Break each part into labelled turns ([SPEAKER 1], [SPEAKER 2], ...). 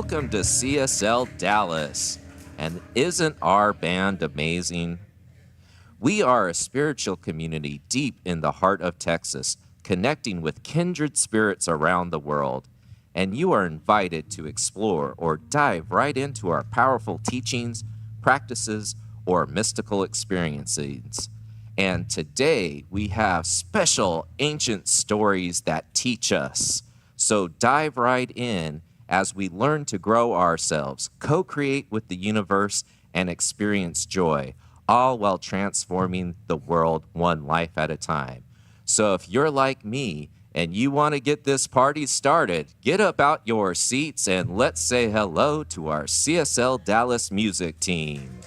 [SPEAKER 1] welcome to CSLDallas. And isn't our band amazing? We are a spiritual community deep in the heart of Texas, connecting with kindred spirits around the world. And you are invited to explore or dive right into our powerful teachings, practices, or mystical experiences. And today we have special ancient stories that teach us. So dive right in as we learn to grow ourselves, co-create with the universe, and experience joy, all while transforming the world one life at a time. So if you're like me and you want to get this party started, get up out your seats and let's say hello to our CSL Dallas music team.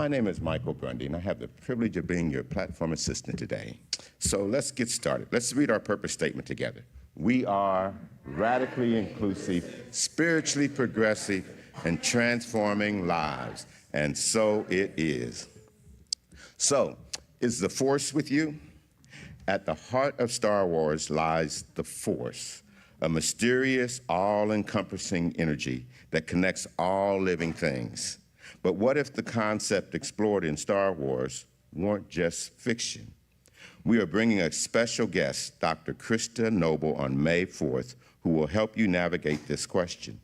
[SPEAKER 2] My name is Michael Grundy, and I have the privilege of being your platform assistant today. So let's get started. Let's read our purpose statement together. We are radically inclusive, spiritually progressive, and transforming lives. And so it is. So, is the Force with you? At the heart of Star Wars lies the Force, a mysterious, all-encompassing energy that connects all living things. But what if the concept explored in Star Wars weren't just fiction? We are bringing a special guest, Dr. Krista Noble, on May 4th, who will help you navigate this question.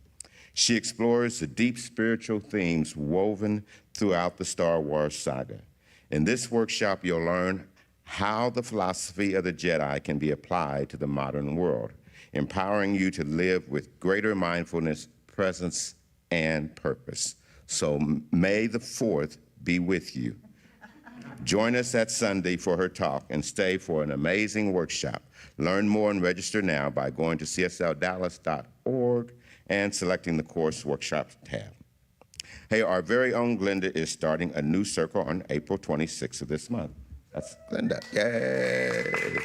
[SPEAKER 2] She explores the deep spiritual themes woven throughout the Star Wars saga. In this workshop, you'll learn how the philosophy of the Jedi can be applied to the modern world, empowering you to live with greater mindfulness, presence, and purpose. So may the 4th be with you. Join us that Sunday for her talk and stay for an amazing workshop. Learn more and register now by going to CSLDallas.org and selecting the course workshops tab. Hey, our very own Glenda is starting a new circle on April 26th of this month. That's Glenda. Yay!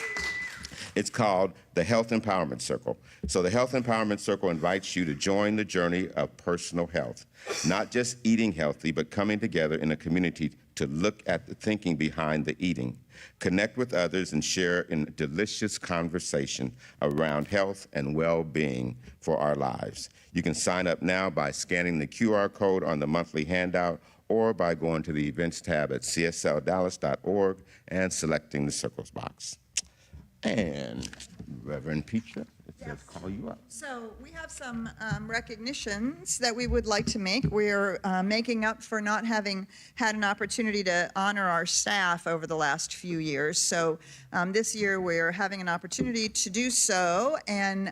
[SPEAKER 2] It's called the Health Empowerment Circle. So the Health Empowerment Circle invites you to join the journey of personal health, not just eating healthy, but coming together in a community to look at the thinking behind the eating, connect with others, and share in a delicious conversation around health and well-being for our lives. You can sign up now by scanning the QR code on the monthly handout or by going to the events tab at CSLDallas.org and selecting the circles box. And Reverend Petra, it says call you up.
[SPEAKER 3] So we have some recognitions that we would like to make. We're making up for not having had an opportunity to honor our staff over the last few years. So this year we're having an opportunity to do so and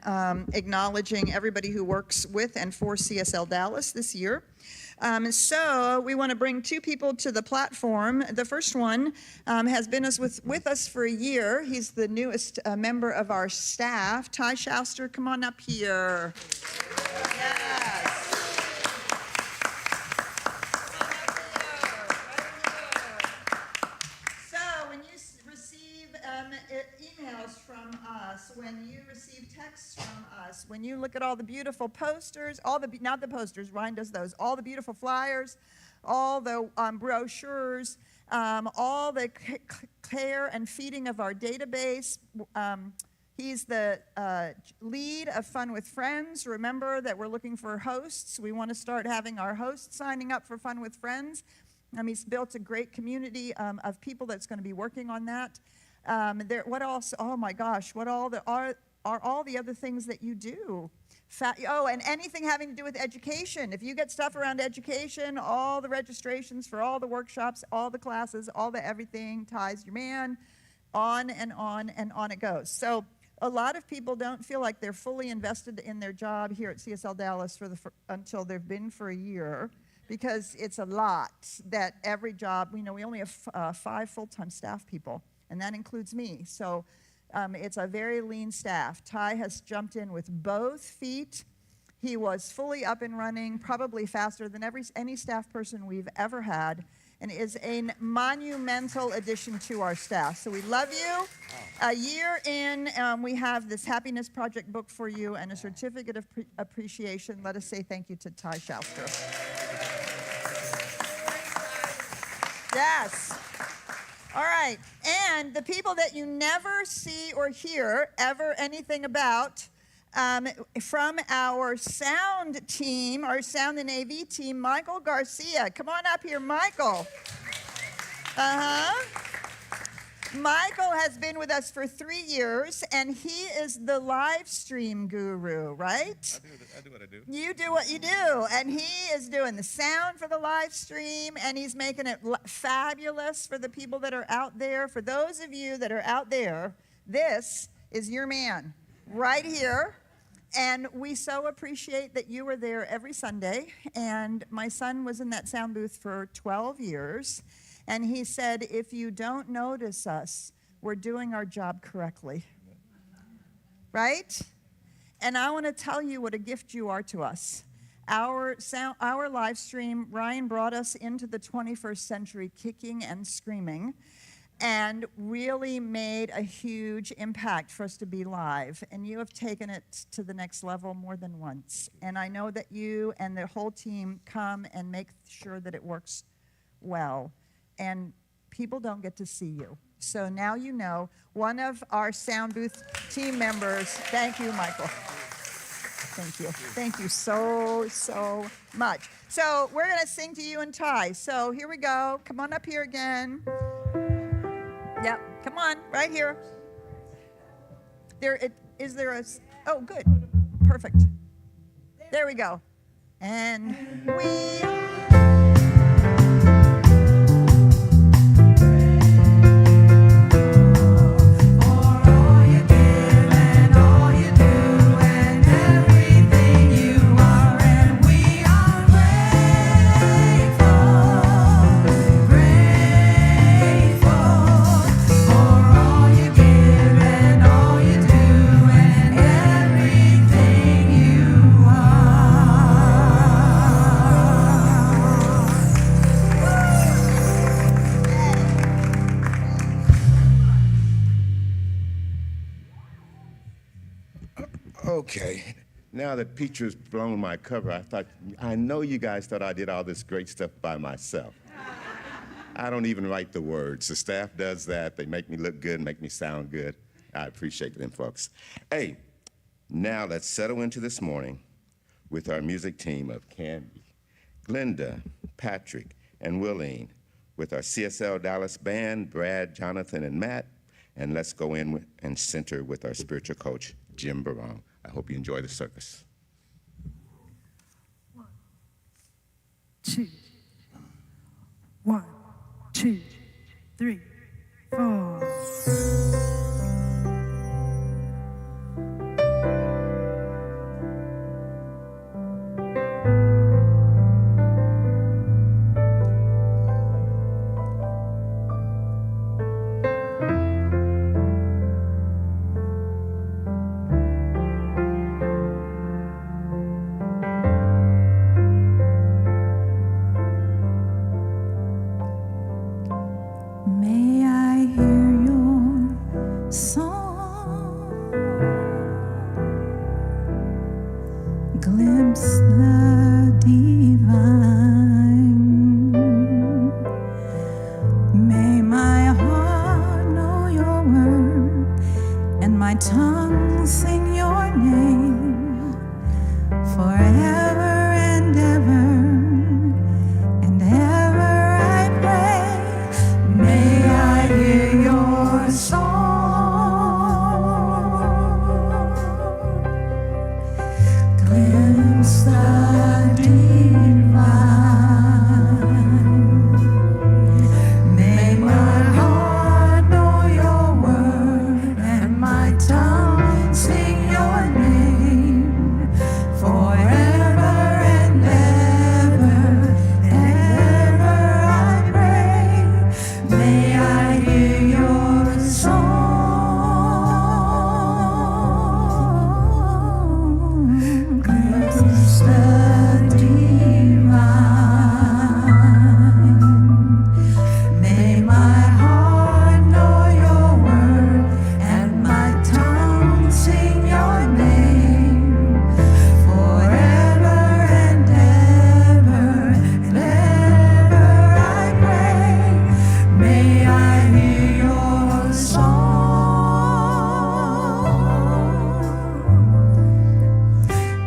[SPEAKER 3] acknowledging everybody who works with and for CSL Dallas this year. So we want to bring two people to the platform. The first one has been with us for a year. He's the newest member of our staff. Ty Shouster, come on up here. Yes. So when you receive emails from us, when you receive texts from us, when you look at all the beautiful posters, not the posters, Ryan does those, all the beautiful flyers, all the brochures, all the care and feeding of our database. He's the lead of Fun with Friends. Remember that we're looking for hosts. We want to start having our hosts signing up for Fun with Friends. He's built a great community of people that's going to be working on that. What else? Oh my gosh! What all are all the other things that you do? And anything having to do with education. If you get stuff around education, all the registrations for all the workshops, all the classes, all the everything, Ty's your man. On and on and on it goes. So a lot of people don't feel like they're fully invested in their job here at CSL Dallas until they've been for a year, because it's a lot that every job, we only have 5 full-time staff people, and that includes me. So it's a very lean staff. Ty has jumped in with both feet. He was fully up and running, probably faster than any staff person we've ever had, and is a monumental addition to our staff. So we love you. A year in, we have this Happiness Project book for you and a certificate of appreciation. Let us say thank you to Ty Shouster. Yes. All right. And the people that you never see or hear ever anything about, from our sound team, our sound and AV team, Michael Garcia. Come on up here, Michael. Michael has been with us for 3 years, and he is the live stream guru, right?
[SPEAKER 4] I do what I do.
[SPEAKER 3] You do what you do, and he is doing the sound for the live stream, and he's making it fabulous for the people that are out there. For those of you that are out there, this is your man right here. And we so appreciate that you were there every Sunday. And my son was in that sound booth for 12 years. And he said, if you don't notice us, we're doing our job correctly. Right? And I want to tell you what a gift you are to us. Our live stream, Ryan brought us into the 21st century kicking and screaming, and really made a huge impact for us to be live. And you have taken it to the next level more than once. And I know that you and the whole team come and make sure that it works well. And people don't get to see you. So now you know, one of our sound booth team members, thank you, Michael. Thank you. Thank you so, so much. So we're going to sing to you and Ty. So here we go. Come on up here again. Yep, come on, right here. Oh, good, perfect. There we go. And we are.
[SPEAKER 2] Okay, now that Peacher's blown my cover, I know you guys thought I did all this great stuff by myself. I don't even write the words. The staff does that. They make me look good, make me sound good. I appreciate them, folks. Hey, now let's settle into this morning with our music team of Candy, Glenda, Patrick, and Willeen, with our CSLDallas band, Brad, Jonathan, and Matt, and let's go in and center with our spiritual coach, Jim Barong. I hope you enjoy the service.
[SPEAKER 4] 1, 2, 1, 2, 3, 4. May I hear your song, glimpse the divine. May my heart know your word and my tongue sing your name forever and ever. And ever I pray, may I hear your song, glimpse the divine. May my heart know your word and my tongue sing your name forever and ever. Ever I pray, may I hear your song, glimpse the divine. May my heart know your word and my tongue sing your name forever and ever. And ever I pray, may I hear your song,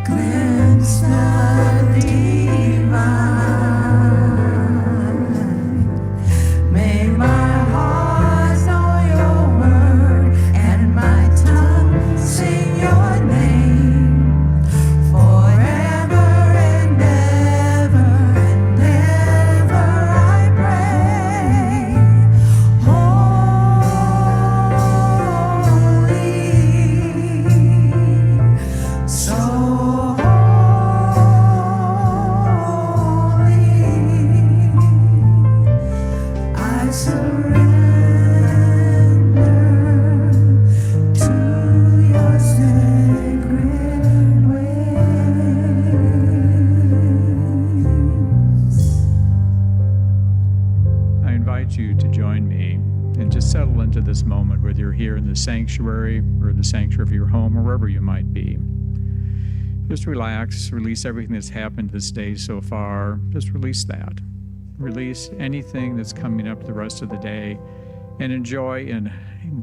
[SPEAKER 4] glimpse the divine. May my heart know your word and my tongue sing your name forever and ever. And ever I pray, holy, so holy, I surrender to your sacred ways.
[SPEAKER 5] I invite you to join me and just settle into this moment, whether you're here in the sanctuary or the sanctuary of your home or wherever you might be. Just relax, release everything that's happened this day so far. Just release that. Release anything that's coming up the rest of the day and enjoy and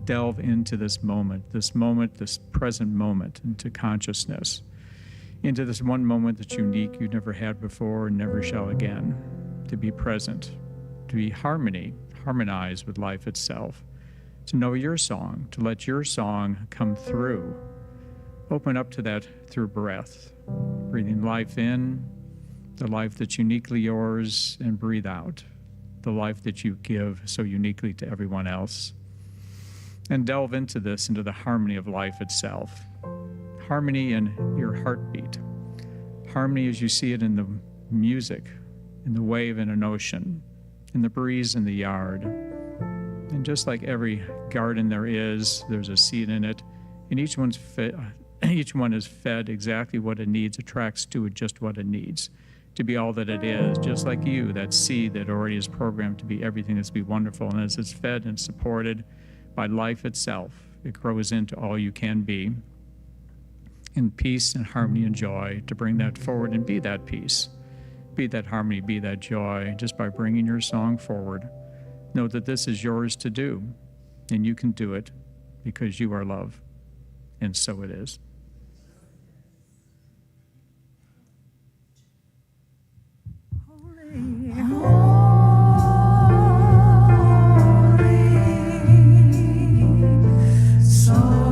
[SPEAKER 5] delve into this moment, this present moment, into consciousness, into this one moment that's unique, you never had before and never shall again, to be present, to be harmonize with life itself, to know your song, to let your song come through. Open up to that through breath, breathing life in the life that's uniquely yours, and breathe out the life that you give so uniquely to everyone else. And delve into this, into the harmony of life itself. Harmony in your heartbeat. Harmony as you see it in the music, in the wave in an ocean, in the breeze in the yard. And just like every garden there's a seed in it, and each one is fed exactly what it needs, attracts to it just what it needs to be all that it is, just like you, that seed that already is programmed to be everything that's be wonderful. And as it's fed and supported by life itself, it grows into all you can be in peace and harmony and joy, to bring that forward and be that peace, be that harmony, be that joy, just by bringing your song forward. Know that this is yours to do, and you can do it because you are love, and so it is.
[SPEAKER 4] Song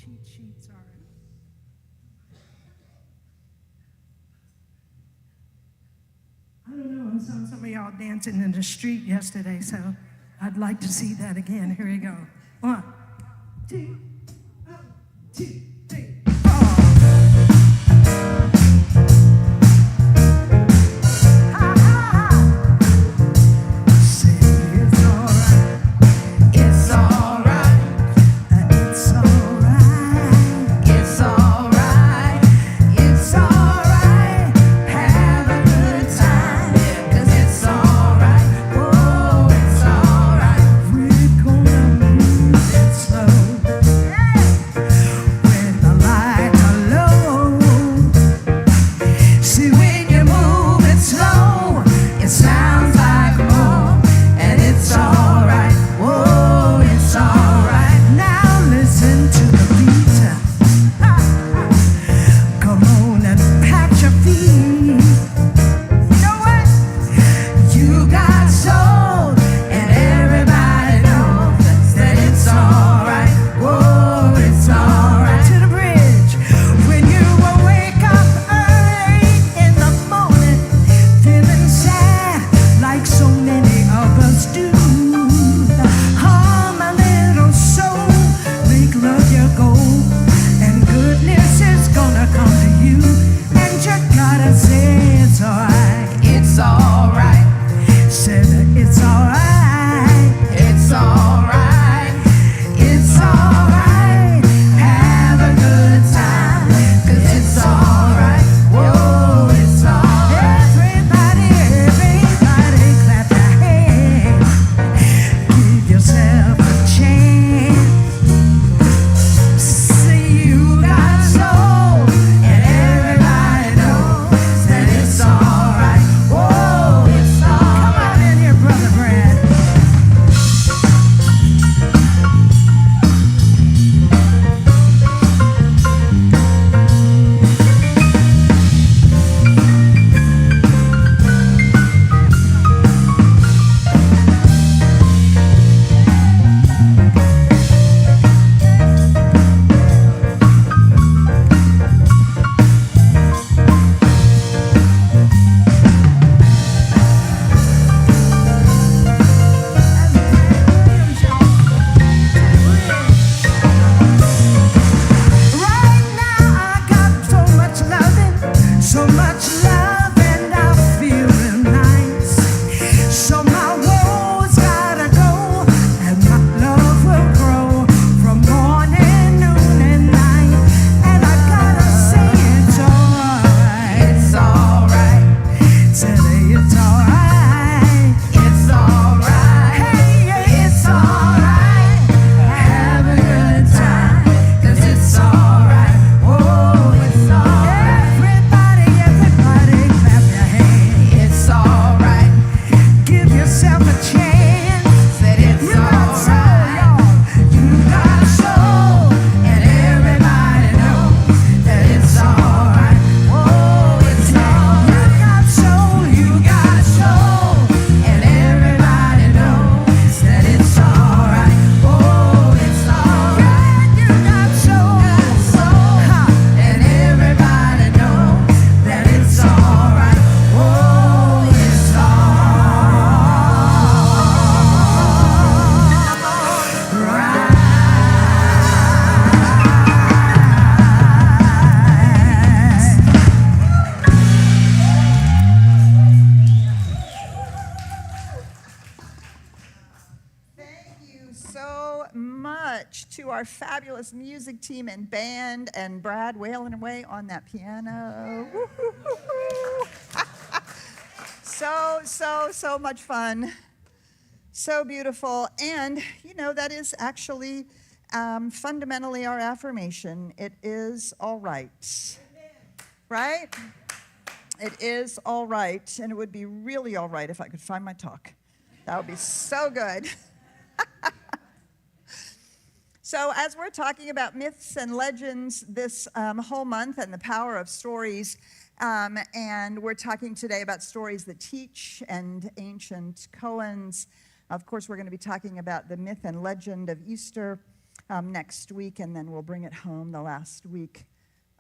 [SPEAKER 4] cheat sheets are. I don't know, I saw some of y'all dancing in the street yesterday, so I'd like to see that again. Here we go. 1, 2, 2, 3, 4. Ha, ha, ha. Say it's alright. It's alright. It's alright. It's alright. It's alright. Have a good time. 'Cause it's alright. Oh, it's alright. We're gonna move it slow. When the lights are low. See, when you move it slow, it sounds like home. And it's alright. Oh, it's alright. Now listen to the beat. Come on and pat your feet. You know what? You got soul, and everybody knows that it's alright. Oh, it's alright. To the bridge. When you wake up early in the morning, feeling sad like so many of us do. My little soul, make love your goal, and goodness is gonna come to you. And you gotta say it's alright. It's alright. Say that it's alright. It's alright. It's alright. Have a good time. 'Cause it's alright. Whoa, it's alright. Everybody clap your hands. Give yourself a chance. See, you got soul, and everybody knows that it's alright. Whoa, it's alright. Come on in here, Brother Brad. Right now I got so much love, and I'm feeling nice. So my woes gotta go, and my love will grow from morning, noon, and night. And I gotta say it's alright. It's alright. Say it's alright. It's alright. Hey, it's alright. Have a good time. 'Cause it's alright. Oh, it's alright. Everybody clap your hands. It's alright. Give yourself a chance. That it's alright. You got soul, and everybody knows that it's alright. Oh, it's alright. You got soul, and everybody knows that it's alright. Oh, it's alright. You got soul, and everybody knows that it's alright. Oh, it's alright.
[SPEAKER 3] Thank you so much to our fabulous music team and band, and Brad wailing away on that piano. Woo-hoo-hoo-hoo. So much fun. So beautiful. And, you know, that is actually fundamentally our affirmation. It is all right. Right? It is all right. And it would be really all right if I could find my talk. That would be so good. So as we're talking about myths and legends this whole month and the power of stories, and we're talking today about stories that teach and ancient koans. Of course, we're going to be talking about the myth and legend of Easter. next week, and then we'll bring it home the last week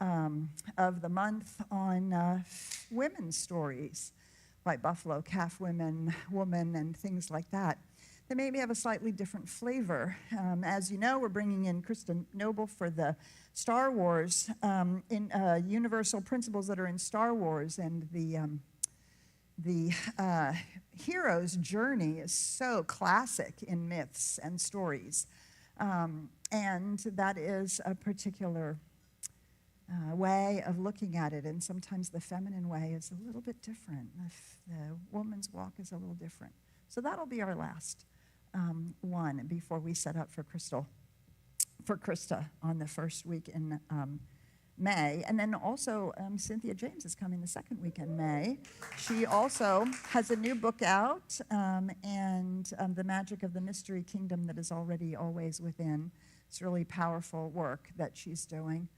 [SPEAKER 3] of the month on women's stories by Buffalo Calf Woman, and things like that. They maybe have a slightly different flavor. As you know, we're bringing in Kristen Noble for the Star Wars, in universal principles that are in Star Wars, and the hero's journey is so classic in myths and stories. And that is a particular way of looking at it, and sometimes the feminine way is a little bit different. The woman's walk is a little different. So that'll be our last one before we set up for Krista on the first week in May. And then also Cynthia James is coming the second week in May. She also has a new book out, and The Magic of the Mystery Kingdom That Is Already Always Within. It's really powerful work that she's doing,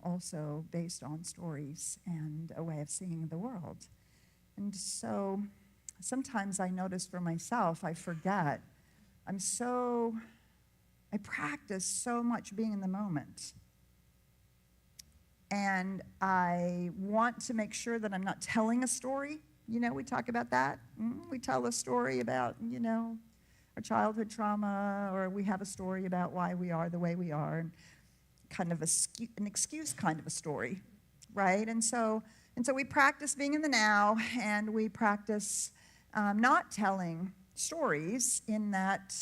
[SPEAKER 3] also based on stories and a way of seeing the world. And so sometimes I notice for myself, I forget. I practice so much being in the moment. And I want to make sure that I'm not telling a story. You know, we talk about that. We tell a story about, our childhood trauma, or we have a story about why we are the way we are, and kind of an excuse kind of a story, right? And so we practice being in the now, and we practice not telling stories in that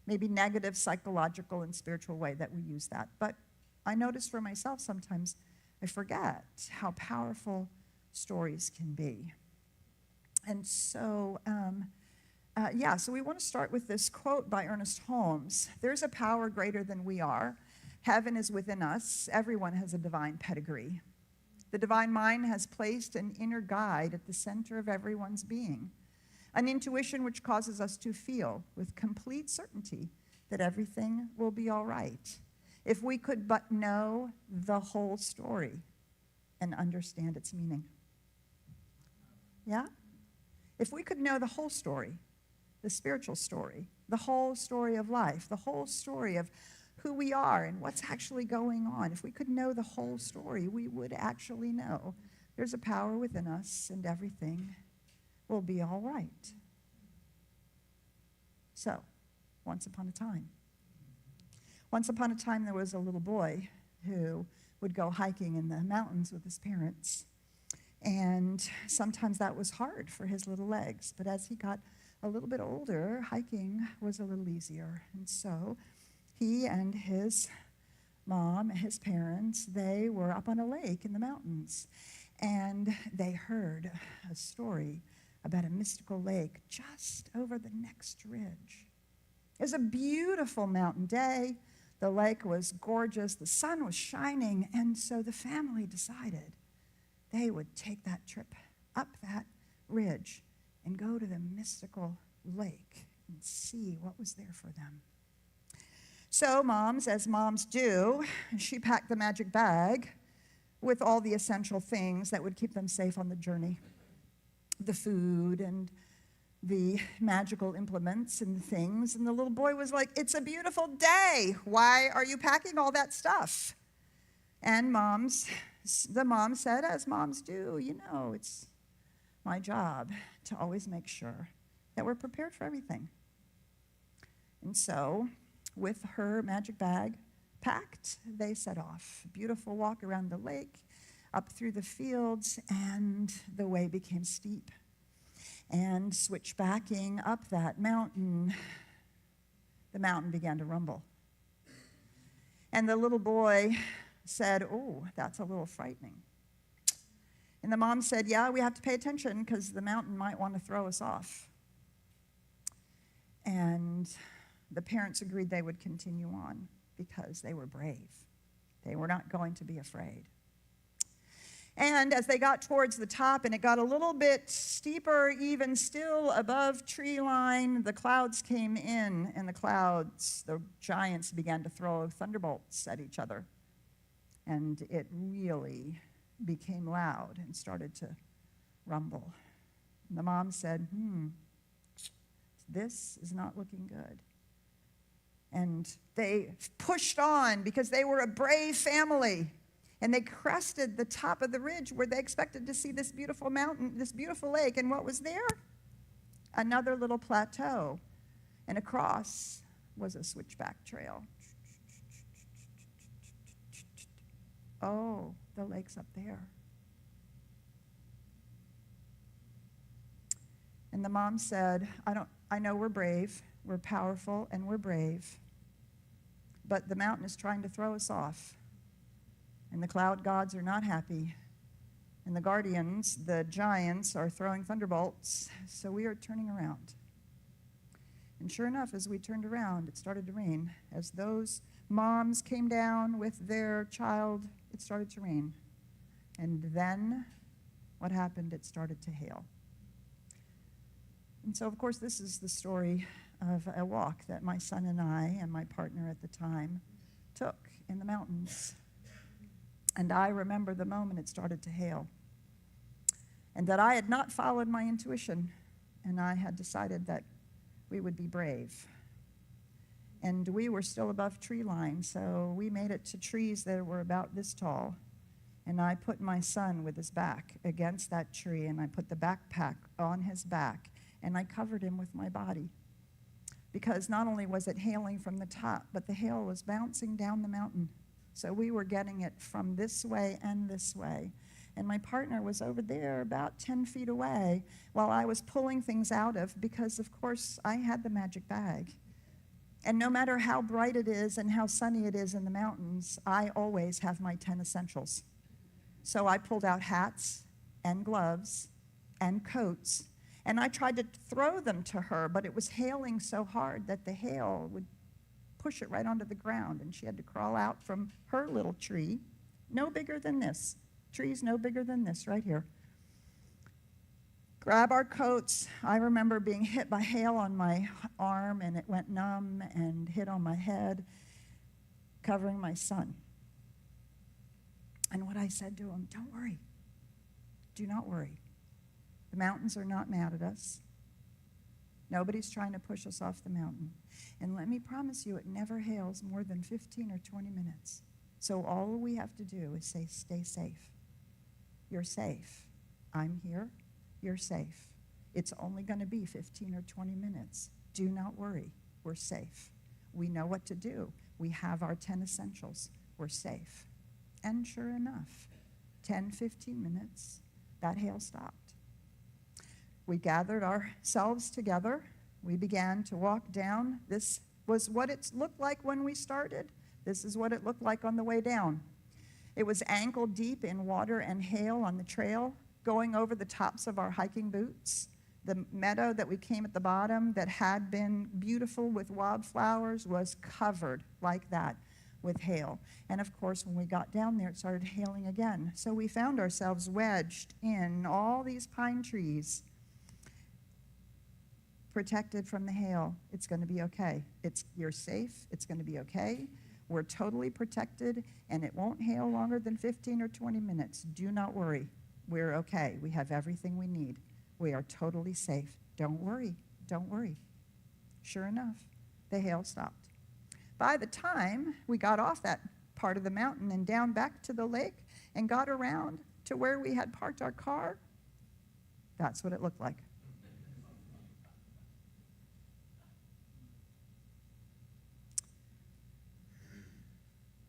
[SPEAKER 3] maybe negative psychological and spiritual way that we use that. But I notice for myself sometimes I forget how powerful stories can be. And so, so we want to start with this quote by Ernest Holmes. There's a power greater than we are. Heaven is within us. Everyone has a divine pedigree. The divine mind has placed an inner guide at the center of everyone's being, an intuition which causes us to feel with complete certainty that everything will be all right if we could but know the whole story and understand its meaning. Yeah? If we could know the whole story, the spiritual story, the whole story of life, the whole story of who we are and what's actually going on, if we could know the whole story, we would actually know there's a power within us and everything will be all right. So, once upon a time, there was a little boy who would go hiking in the mountains with his parents. And sometimes that was hard for his little legs. But as he got a little bit older, hiking was a little easier. And so he and his mom, his parents, they were up on a lake in the mountains. And they heard a story about a mystical lake just over the next ridge. It was a beautiful mountain day. The lake was gorgeous. The sun was shining. And so the family decided they would take that trip up that ridge and go to the mystical lake and see what was there for them. So moms, as moms do, she packed the magic bag with all the essential things that would keep them safe on the journey. The food and the magical implements and things. And the little boy was like, "It's a beautiful day. Why are you packing all that stuff?" And the mom said, as moms do, it's my job to always make sure that we're prepared for everything. And so, with her magic bag packed, they set off. Beautiful walk around the lake, up through the fields, and the way became steep. And switchbacking up that mountain, the mountain began to rumble. And the little boy said, "Oh, that's a little frightening." And the mom said, "Yeah, we have to pay attention because the mountain might want to throw us off." And the parents agreed they would continue on because they were brave. They were not going to be afraid. And as they got towards the top, and it got a little bit steeper, even still above tree line, the clouds came in, and the giants began to throw thunderbolts at each other. And it really became loud and started to rumble. And the mom said, this is not looking good. And they pushed on because they were a brave family. And they crested the top of the ridge where they expected to see this beautiful mountain, this beautiful lake. And what was there? Another little plateau. And across was a switchback trail. Oh, the lake's up there. And the mom said, I know we're brave, we're powerful, and we're brave, but the mountain is trying to throw us off. And the cloud gods are not happy. And the guardians, the giants, are throwing thunderbolts, so we are turning around. And sure enough, as we turned around, it started to rain. As those moms came down with their child, it started to rain. And then what happened? It started to hail. And so, of course, this is the story of a walk that my son and I and my partner at the time took in the mountains. And I remember the moment it started to hail. And that I had not followed my intuition, and I had decided that we would be brave. And we were still above tree line, so we made it to trees that were about this tall. And I put my son with his back against that tree, and I put the backpack on his back, and I covered him with my body. Because not only was it hailing from the top, but the hail was bouncing down the mountain. So we were getting it from this way and this way. And my partner was over there about 10 feet away while I was pulling things out of, because of course I had the magic bag. And no matter how bright it is and how sunny it is in the mountains, I always have my 10 essentials. So I pulled out hats and gloves and coats, and I tried to throw them to her, but it was hailing so hard that the hail would push it right onto the ground, and she had to crawl out from her little tree, no bigger than this. Trees no bigger than this right here. Grab our coats. I remember being hit by hail on my arm, and it went numb and hit on my head, covering my son. And what I said to him, don't worry. Do not worry. The mountains are not mad at us. Nobody's trying to push us off the mountain. And let me promise you, it never hails more than 15 or 20 minutes. So all we have to do is say, stay safe. You're safe. I'm here. You're safe. It's only going to be 15 or 20 minutes. Do not worry. We're safe. We know what to do. We have our 10 essentials. We're safe. And sure enough, 10, 15 minutes, that hail stopped. We gathered ourselves together. We began to walk down. This was what it looked like when we started. This is what it looked like on the way down. It was ankle deep in water and hail on the trail, going over the tops of our hiking boots. The meadow that we came at the bottom that had been beautiful with wildflowers was covered like that with hail. And of course, when we got down there, it started hailing again. So we found ourselves wedged in all these pine trees, protected from the hail. It's going to be okay. You're safe. It's going to be okay. We're totally protected, and it won't hail longer than 15 or 20 minutes. Do not worry. We're okay. We have everything we need. We are totally safe. Don't worry. Don't worry. Sure enough, the hail stopped. By the time we got off that part of the mountain and down back to the lake and got around to where we had parked our car, that's what it looked like.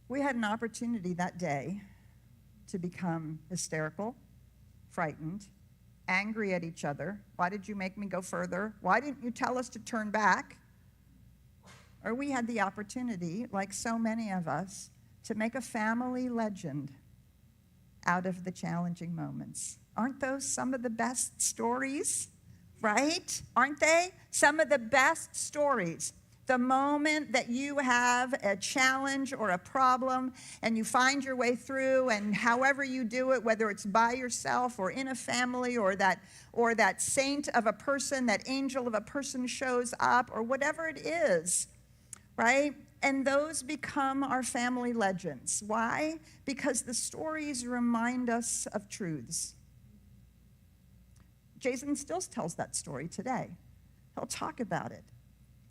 [SPEAKER 3] We had an opportunity that day to become hysterical, frightened, angry at each other. Why did you make me go further? Why didn't you tell us to turn back? Or we had the opportunity, like so many of us, to make a family legend out of the challenging moments. Aren't those some of the best stories, right? Aren't they? Some of the best stories. The moment that you have a challenge or a problem and you find your way through, and however you do it, whether it's by yourself or in a family, or that saint of a person, that angel of a person shows up, or whatever it is, right? And those become our family legends. Why? Because the stories remind us of truths. Jason still tells that story today. He'll talk about it.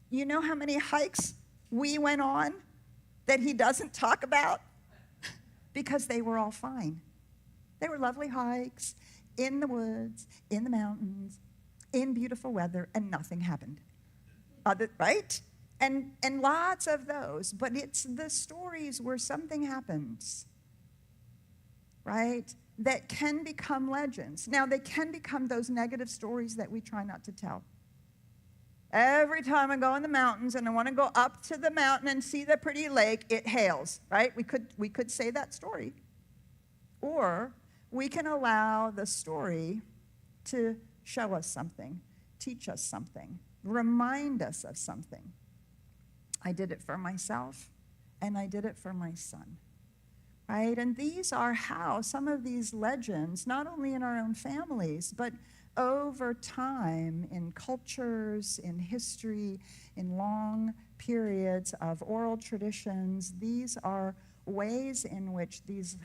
[SPEAKER 3] You know how many hikes we went on that he doesn't talk about? Because they were all fine. They were lovely hikes in the woods, in the mountains, in beautiful weather, and nothing happened. Right? And lots of those, but it's the stories where something happens, right, that can become legends. Now, they can become those negative stories that we try not to tell. Every time I go in the mountains and I want to go up to the mountain and see the pretty lake, it hails, right? We could say that story. Or we can allow the story to show us something, teach us something, remind us of something. I did it for myself, and I did it for my son, right? And these are how some of these legends, not only in our own families, but over time in cultures, in history, in long periods of oral traditions, these are ways in which these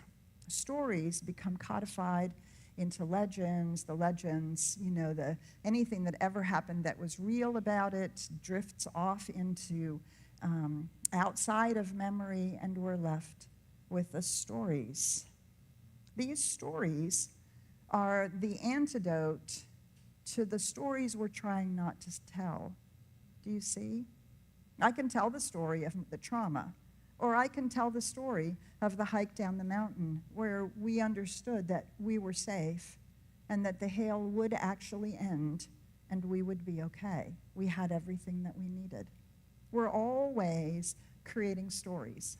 [SPEAKER 3] stories become codified into legends. The legends, anything that ever happened that was real about it drifts off into outside of memory, and we're left with the stories. These stories are the antidote to the stories we're trying not to tell. Do you see? I can tell the story of the trauma, or I can tell the story of the hike down the mountain where we understood that we were safe and that the hail would actually end and we would be okay. We had everything that we needed. We're always creating stories.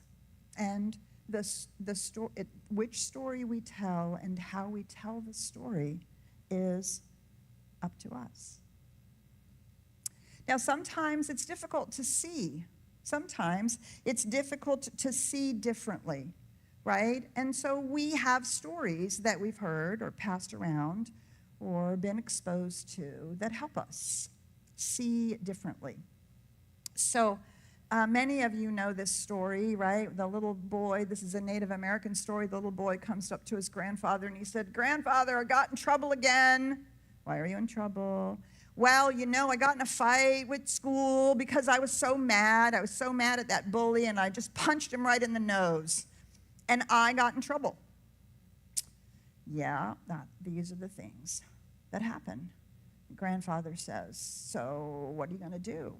[SPEAKER 3] And which story we tell and how we tell the story is up to us. Now, sometimes it's difficult to see. Sometimes it's difficult to see differently, right? And so we have stories that we've heard or passed around or been exposed to that help us see differently. So many of you know this story, right? The little boy, this is a Native American story. The little boy comes up to his grandfather and he said, "Grandfather, I got in trouble again." "Why are you in trouble?" "Well, I got in a fight with school because I was so mad. I was so mad at that bully, and I just punched him right in the nose. And I got in trouble." "Yeah, these are the things that happen." The grandfather says, "So what are you going to do?"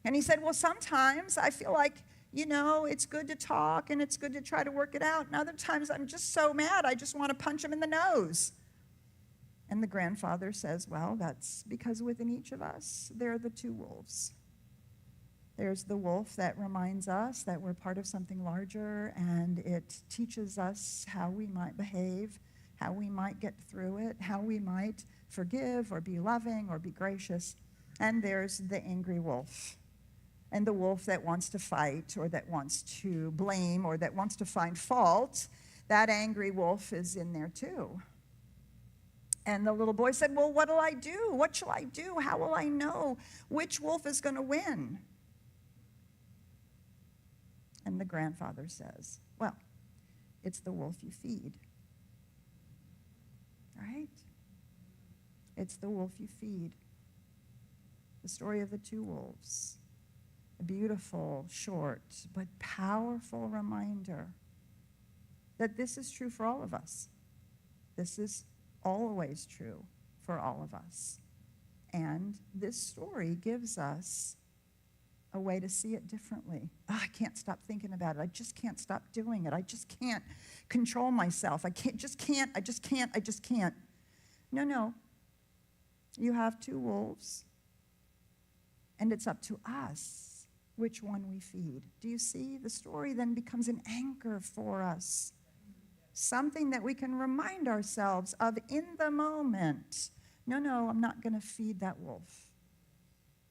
[SPEAKER 3] And he said, "Well, sometimes I feel like, it's good to talk and it's good to try to work it out. And other times I'm just so mad, I just want to punch him in the nose." And the grandfather says, "Well, that's because within each of us, there are the two wolves. There's the wolf that reminds us that we're part of something larger, and it teaches us how we might behave, how we might get through it, how we might forgive or be loving or be gracious. And there's the angry wolf. And the wolf that wants to fight or that wants to blame or that wants to find fault, that angry wolf is in there too." And the little boy said, "Well, what'll I do? What shall I do? How will I know which wolf is going to win?" And the grandfather says, "Well, it's the wolf you feed." Right? It's the wolf you feed. The story of the two wolves. A beautiful, short, but powerful reminder that this is true for all of us. This is always true for all of us. And this story gives us a way to see it differently. I can't stop thinking about it. I just can't stop doing it. I just can't control myself. I just can't. No. You have two wolves, and it's up to us which one we feed. Do you see? The story then becomes an anchor for us. Something that we can remind ourselves of in the moment. No, I'm not going to feed that wolf.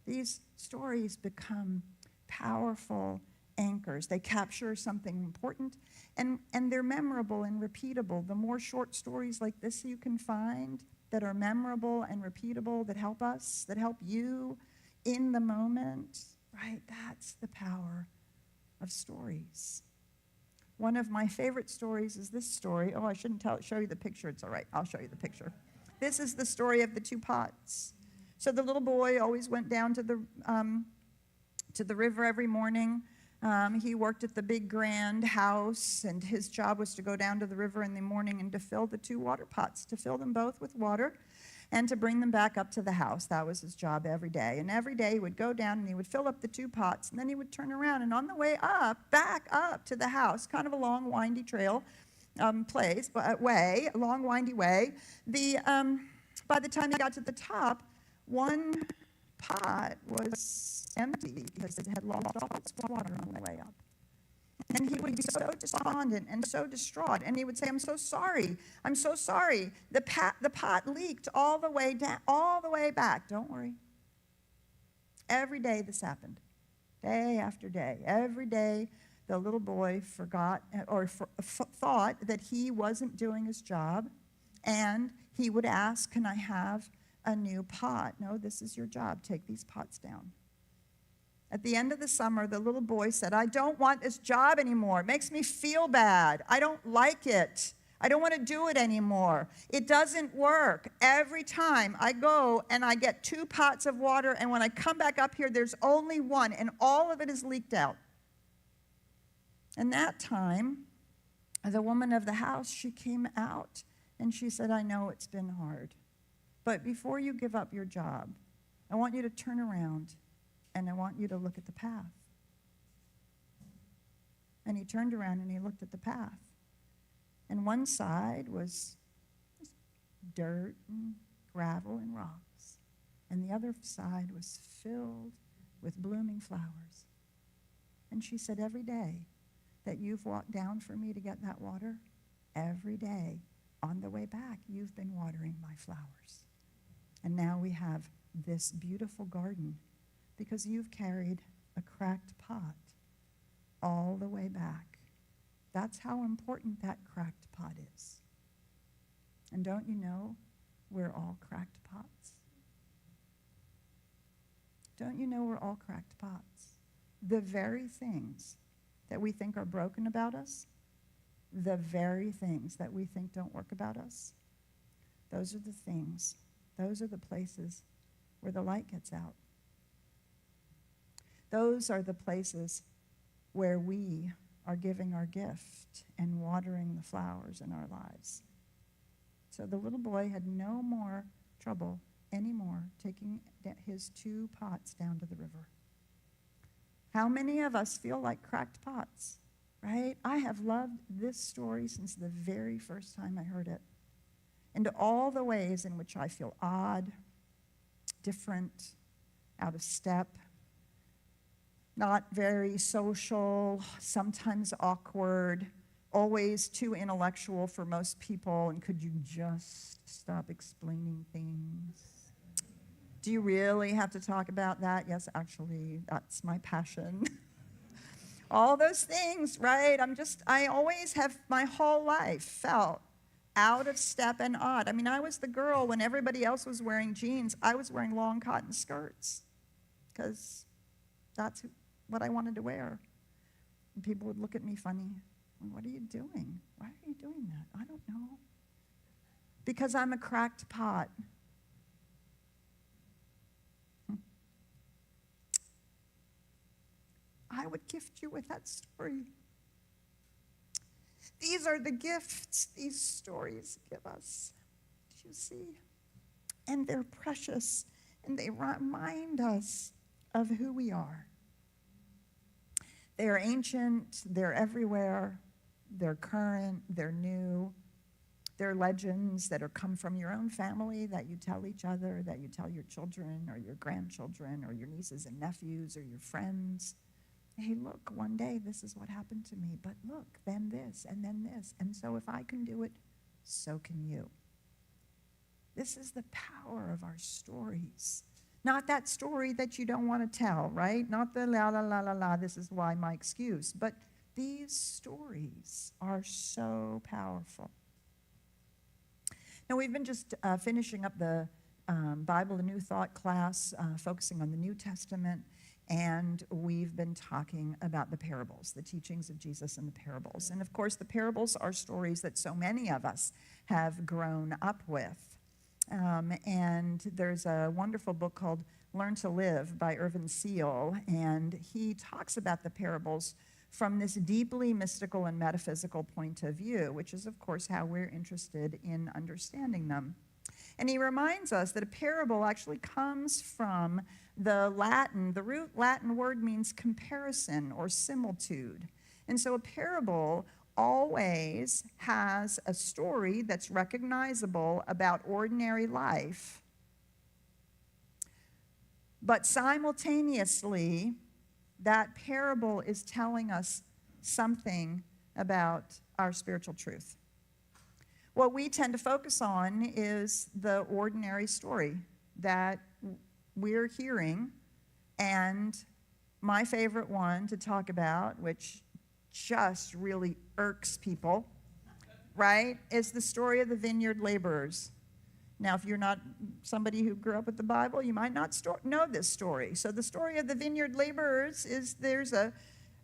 [SPEAKER 3] These stories become powerful anchors. They capture something important, and they're memorable and repeatable. The more short stories like this you can find that are memorable and repeatable, that help us, that help you in the moment, right? That's the power of stories. One of my favorite stories is this story. Oh, I shouldn't show you the picture. It's all right. I'll show you the picture. This is the story of the two pots. So the little boy always went down to the to the river every morning. He worked at the big grand house, and his job was to go down to the river in the morning and to fill the 2 water pots, to fill them both with water and to bring them back up to the house. That was his job every day. And every day he would go down and he would fill up the 2 pots, and then he would turn around, and on the way up, back up to the house, kind of a long, windy trail, a long, windy way, by the time he got to the top, one pot was empty because it had lost all its water on the way up. And he would be so despondent and so distraught. And he would say, I'm so sorry. I'm so sorry. The pot leaked all the way down, all the way back. Don't worry. Every day this happened. Day after day. Every day the little boy forgot or thought that he wasn't doing his job. And he would ask, can I have a new pot? No, this is your job. Take these pots down. At the end of the summer, the little boy said, I don't want this job anymore. It makes me feel bad. I don't like it. I don't want to do it anymore. It doesn't work. Every time I go and I get 2 pots of water, and when I come back up here, there's only 1, and all of it is leaked out. And that time, the woman of the house, she came out, and she said, I know it's been hard, but before you give up your job, I want you to turn around, and I want you to look at the path. And he turned around and he looked at the path. And one side was just dirt and gravel and rocks. And the other side was filled with blooming flowers. And she said, every day that you've walked down for me to get that water, every day on the way back, you've been watering my flowers. And now we have this beautiful garden because you've carried a cracked pot all the way back. That's how important that cracked pot is. And don't you know we're all cracked pots? Don't you know we're all cracked pots? The very things that we think are broken about us, the very things that we think don't work about us, those are the things, those are the places where the light gets out. Those are the places where we are giving our gift and watering the flowers in our lives. So the little boy had no more trouble anymore taking his 2 pots down to the river. How many of us feel like cracked pots, right? I have loved this story since the very first time I heard it. And all the ways in which I feel odd, different, out of step, not very social, sometimes awkward, always too intellectual for most people, and could you just stop explaining things? Do you really have to talk about that? Yes, actually, that's my passion. All those things, right? I always have my whole life felt out of step and odd. I mean, I was the girl when everybody else was wearing jeans. I was wearing long cotton skirts because that's what I wanted to wear. And people would look at me funny. What are you doing? Why are you doing that? I don't know. Because I'm a cracked pot. I would gift you with that story. These are the gifts these stories give us. Do you see? And they're precious, and they remind us of who we are. They are ancient, they're everywhere, they're current, they're new. They're legends that are come from your own family that you tell each other, that you tell your children or your grandchildren or your nieces and nephews or your friends. Hey, look, one day this is what happened to me, but look, then this, and then this. And so if I can do it, so can you. This is the power of our stories. Not that story that you don't want to tell, right? Not the la, la, la, la, la, this is why my excuse. But these stories are so powerful. Now, we've been just finishing up the Bible, the New Thought class, focusing on the New Testament. And we've been talking about the parables, the teachings of Jesus in the parables. And of course, the parables are stories that so many of us have grown up with. And there's a wonderful book called Learn to Live by Irvin Seal, and he talks about the parables from this deeply mystical and metaphysical point of view, which is, of course, how we're interested in understanding them. And he reminds us that a parable actually comes from the Latin. The root Latin word means comparison or similitude. And so a parable always has a story that's recognizable about ordinary life, but simultaneously, that parable is telling us something about our spiritual truth. What we tend to focus on is the ordinary story that we're hearing, and my favorite one to talk about, which just really irks people, right, is the story of the vineyard laborers. Now, if you're not somebody who grew up with the Bible, you might not know this story. So the story of the vineyard laborers is there's a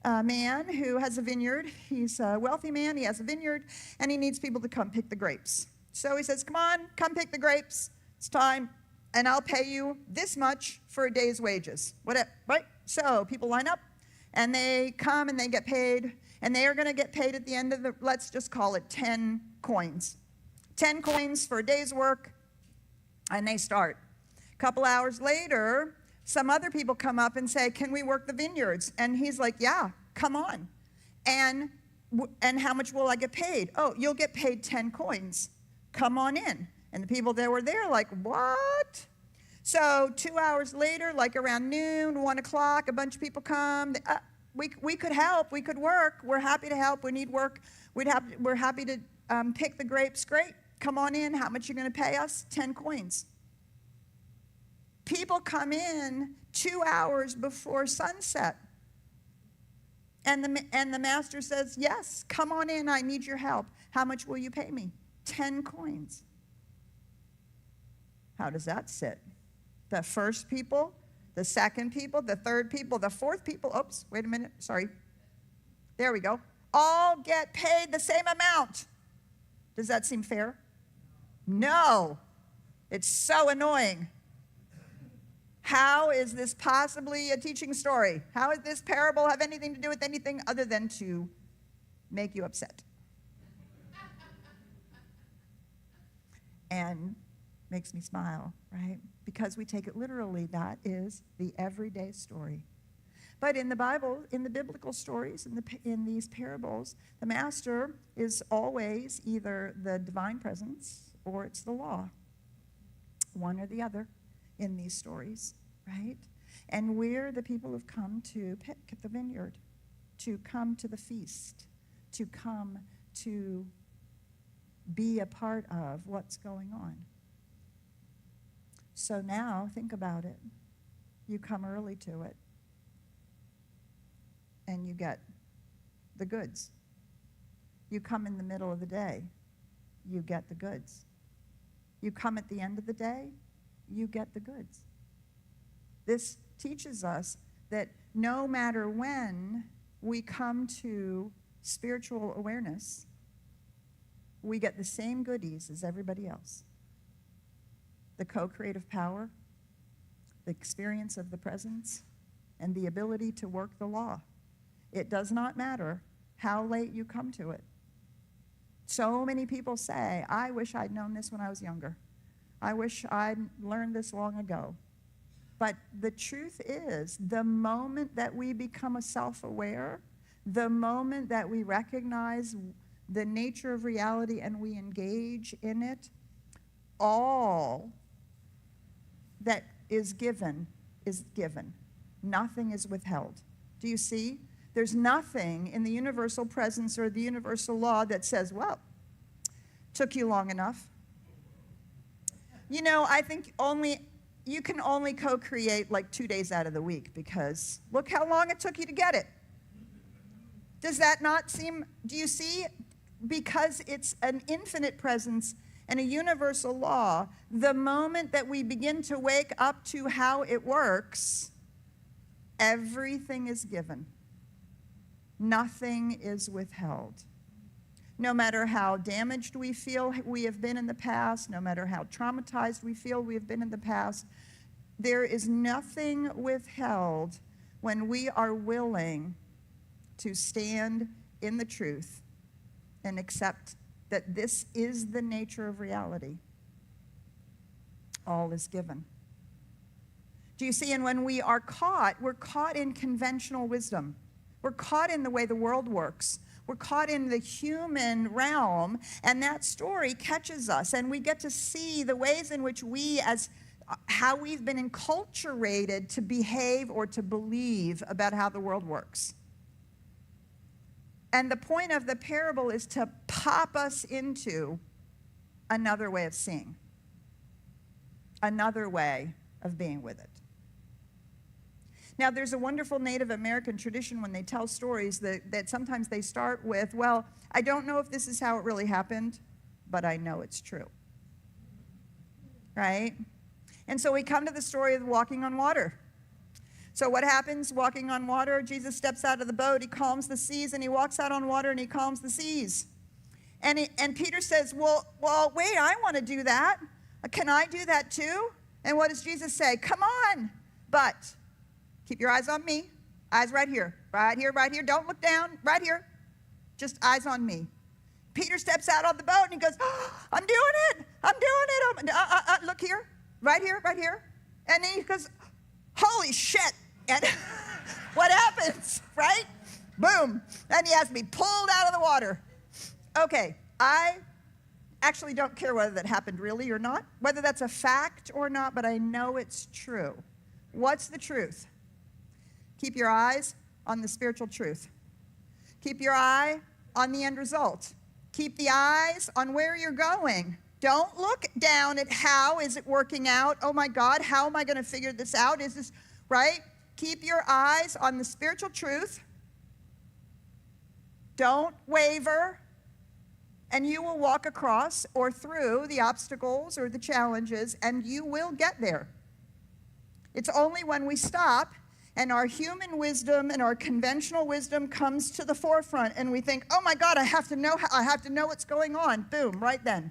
[SPEAKER 3] man who has a vineyard. He's a wealthy man. He has a vineyard, and he needs people to come pick the grapes. So he says, come on, come pick the grapes. It's time, and I'll pay you this much for a day's wages. Whatever, right? So people line up, and they come, and they get paid, and they are going to get paid at the end of let's just call it 10 coins. 10 coins for a day's work. And they start. A couple hours later, some other people come up and say, can we work the vineyards? And he's like, yeah, come on. And how much will I get paid? Oh, you'll get paid 10 coins. Come on in. And the people that were there like, what? So 2 hours later, like around noon, 1 o'clock, a bunch of people come. We could help. We could work. We're happy to help. We need work. We're happy to pick the grapes. Great. Come on in. How much are you going to pay us? 10 coins. People come in 2 hours before sunset. And the master says, yes, come on in. I need your help. How much will you pay me? 10 coins. How does that sit? The first people, the second people, the third people, the fourth people. Oops, wait a minute. Sorry. There we go. All get paid the same amount. Does that seem fair? No. It's so annoying. How is this possibly a teaching story? How does this parable have anything to do with anything other than to make you upset? And makes me smile, right? Because we take it literally. That is the everyday story. But in the Bible, in the biblical stories, in these parables, the master is always either the divine presence or it's the law. One or the other in these stories, right? And we're the people who've come to pick at the vineyard, to come to the feast, to come to be a part of what's going on. So now, think about it. You come early to it, and you get the goods. You come in the middle of the day, you get the goods. You come at the end of the day, you get the goods. This teaches us that no matter when we come to spiritual awareness, we get the same goodies as everybody else. The co-creative power, the experience of the presence, and the ability to work the law. It does not matter how late you come to it. So many people say, I wish I'd known this when I was younger. I wish I'd learned this long ago. But the truth is, the moment that we become self-aware, the moment that we recognize the nature of reality and we engage in it, all that is given is given. Nothing is withheld. Do you see? There's nothing in the universal presence or the universal law that says, well, took you long enough. You know, I think you can only co-create like 2 days out of the week because look how long it took you to get it. Does that not seem, do you see? Because it's an infinite presence and a universal law, the moment that we begin to wake up to how it works, everything is given. Nothing is withheld. No matter how damaged we feel we have been in the past, no matter how traumatized we feel we have been in the past, There is nothing withheld when we are willing to stand in the truth and accept that this is the nature of reality. All is given. Do you see? And when we are caught, we're caught in conventional wisdom. We're caught in the way the world works. We're caught in the human realm, and that story catches us, and we get to see the ways in which we, as how we've been enculturated to behave or to believe about how the world works. And the point of the parable is to pop us into another way of seeing, another way of being with it. Now, there's a wonderful Native American tradition when they tell stories that sometimes they start with, well, I don't know if this is how it really happened, but I know it's true. Right? And so we come to the story of walking on water. So what happens walking on water? Jesus steps out of the boat, he calms the seas, and he walks out on water and he calms the seas. And Peter says, well, wait, I want to do that. Can I do that too? And what does Jesus say? Come on, but keep your eyes on me. Eyes right here, right here, right here. Don't look down, right here. Just eyes on me. Peter steps out on the boat and he goes, I'm doing it. Look here, right here, right here. And then he goes, holy shit. And what happens, right? Boom. And he has to be pulled out of the water. Okay, I actually don't care whether that happened really or not, whether that's a fact or not, but I know it's true. What's the truth? Keep your eyes on the spiritual truth. Keep your eye on the end result. Keep the eyes on where you're going. Don't look down at how is it working out. Oh my God, how am I going to figure this out? Is this right? Keep your eyes on the spiritual truth. Don't waver. And you will walk across or through the obstacles or the challenges, and you will get there. It's only when we stop and our human wisdom and our conventional wisdom comes to the forefront and we think, oh my God, I have to know what's going on. Boom, right then.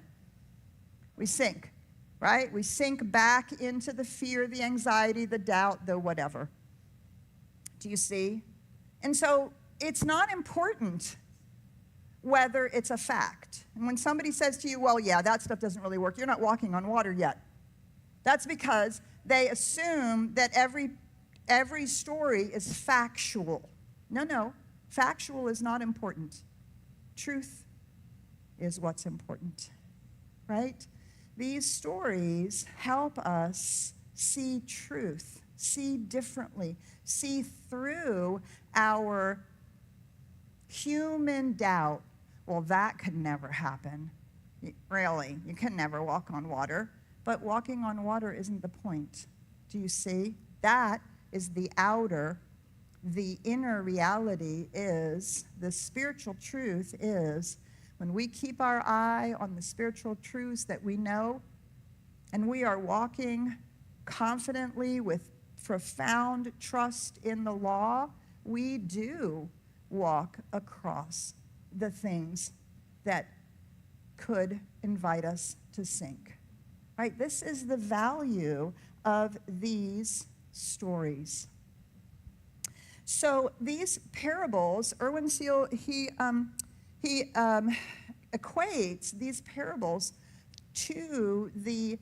[SPEAKER 3] We sink, right? We sink back into the fear, the anxiety, the doubt, the whatever. Do you see? And so it's not important whether it's a fact. And when somebody says to you, well, yeah, that stuff doesn't really work, you're not walking on water yet. That's because they assume that every story is factual. No, factual is not important. Truth is what's important, right? These stories help us see truth, see differently, see through our human doubt. Well, that could never happen. Really, you can never walk on water. But walking on water isn't the point. Do you see? That is the outer. The inner reality is, the spiritual truth is, when we keep our eye on the spiritual truths that we know, and we are walking confidently with profound trust in the law, we do walk across the things that could invite us to sink. Right? This is the value of these stories. So these parables, Erwin Seal, he equates these parables to the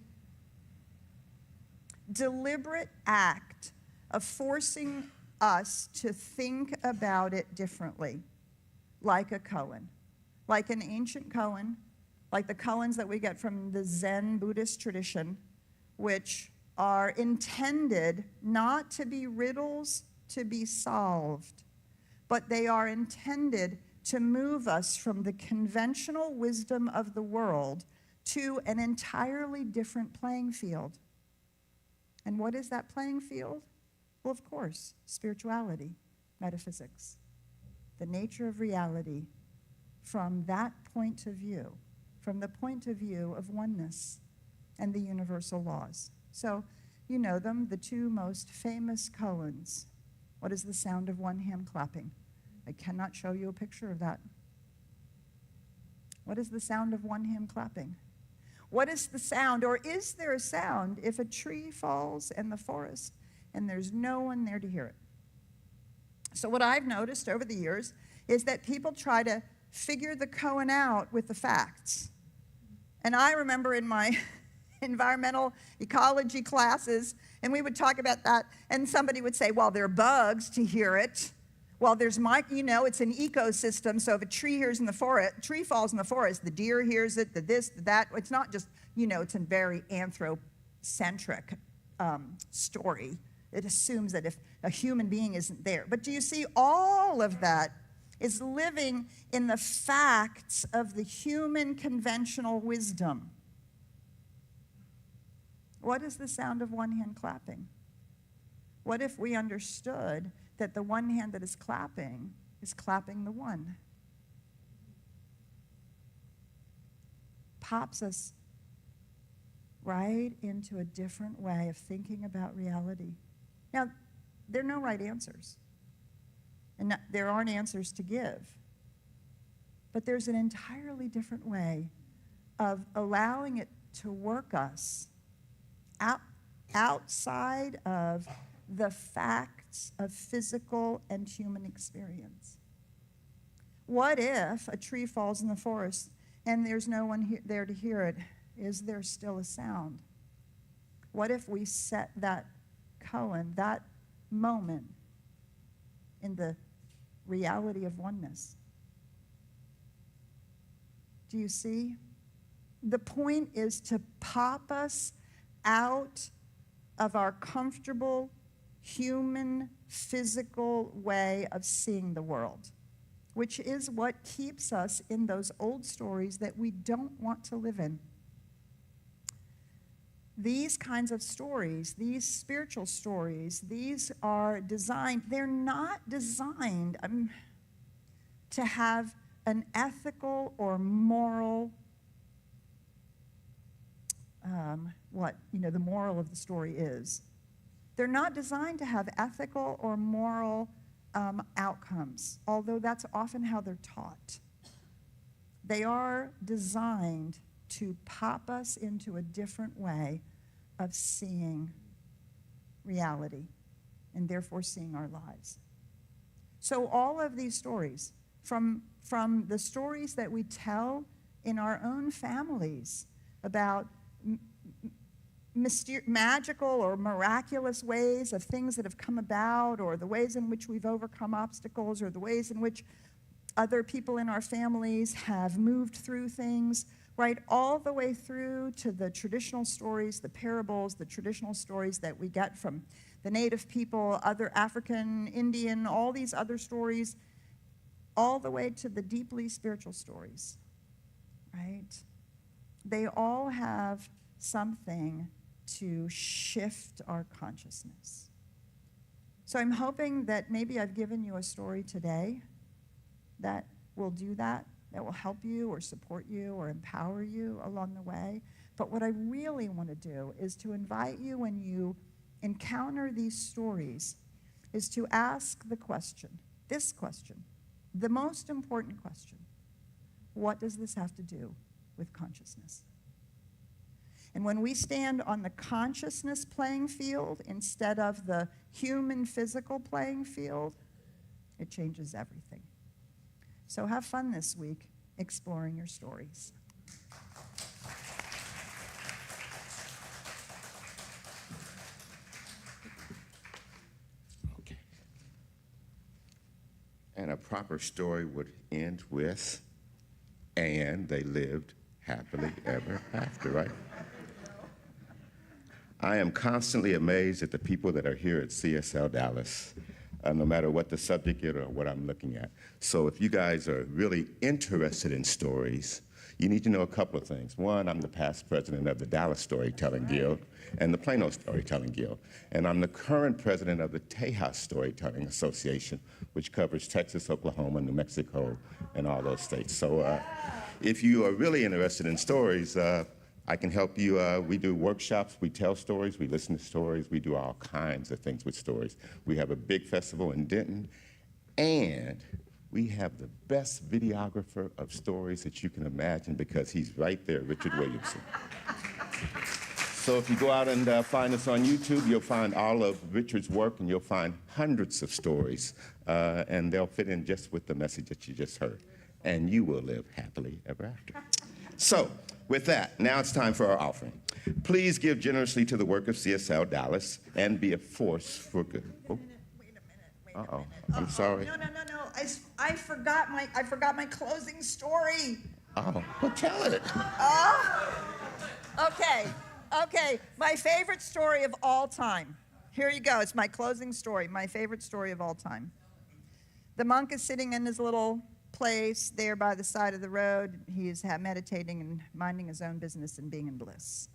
[SPEAKER 3] deliberate act of forcing us to think about it differently, like a koan, like an ancient koan, like the koans that we get from the Zen Buddhist tradition, which are intended not to be riddles to be solved, but they are intended to move us from the conventional wisdom of the world to an entirely different playing field. And what is that playing field? Well, of course, spirituality, metaphysics, the nature of reality from that point of view, from the point of view of oneness and the universal laws. So you know them, the two most famous koans. What is the sound of one hand clapping? I cannot show you a picture of that. What is the sound of one hand clapping? What is the sound, or is there a sound if a tree falls in the forest and there's no one there to hear it? So what I've noticed over the years is that people try to figure the koan out with the facts. And I remember in my environmental ecology classes, and we would talk about that, and somebody would say, well, there are bugs to hear it. Well, there's it's an ecosystem, so if a tree falls in the forest, the deer hears it, the this, the that. It's not just, it's a very anthropocentric story. It assumes that if a human being isn't there. But do you see, all of that is living in the facts of the human conventional wisdom. What is the sound of one hand clapping? What if we understood that the one hand that is clapping the one? Pops us right into a different way of thinking about reality. Now, there are no right answers, and there aren't answers to give, but there's an entirely different way of allowing it to work us outside of the facts of physical and human experience. What if a tree falls in the forest and there's no one there to hear it? Is there still a sound? What if we set that koan, that moment, in the reality of oneness? Do you see? The point is to pop us out of our comfortable human, physical way of seeing the world, which is what keeps us in those old stories that we don't want to live in. These kinds of stories, these spiritual stories, these are designed, they're not designed to have an ethical or moral, the moral of the story is. They're not designed to have ethical or moral outcomes, although that's often how they're taught. They are designed to pop us into a different way of seeing reality and therefore seeing our lives. So all of these stories, from the stories that we tell in our own families about magical or miraculous ways of things that have come about, or the ways in which we've overcome obstacles, or the ways in which other people in our families have moved through things, right, all the way through to the traditional stories, the parables, the traditional stories that we get from the native people, other African, Indian, all these other stories, all the way to the deeply spiritual stories, right? They all have something to shift our consciousness. So I'm hoping that maybe I've given you a story today that will do that will help you or support you or empower you along the way. But what I really want to do is to invite you, when you encounter these stories, is to ask the question, this question, the most important question: what does this have to do with consciousness? And when we stand on the consciousness playing field instead of the human physical playing field, it changes everything. So have fun this week exploring your stories.
[SPEAKER 2] Okay. And a proper story would end with, and they lived happily ever after, right? I am constantly amazed at the people that are here at CSLDallas, no matter what the subject is or what I'm looking at. So if you guys are really interested in stories, you need to know a couple of things. One, I'm the past president of the Dallas Storytelling Guild and the Plano Storytelling Guild. And I'm the current president of the Tejas Storytelling Association, which covers Texas, Oklahoma, New Mexico, and all those states. So if you are really interested in stories, I can help you. We do workshops, we tell stories, we listen to stories, we do all kinds of things with stories. We have a big festival in Denton, and we have the best videographer of stories that you can imagine because he's right there, Richard Williamson. So if you go out and find us on YouTube, you'll find all of Richard's work, and you'll find hundreds of stories, and they'll fit in just with the message that you just heard. And you will live happily ever after. So with that, now it's time for our offering. Please give generously to the work of CSLDallas and be a force for good. Oh.
[SPEAKER 3] Wait a minute.
[SPEAKER 2] I'm sorry.
[SPEAKER 3] No. I forgot my closing story.
[SPEAKER 2] Oh, well, tell it.
[SPEAKER 3] Okay. My favorite story of all time. Here you go. It's my closing story. My favorite story of all time. The monk is sitting in his little place there by the side of the road. He is meditating and minding his own business and being in bliss.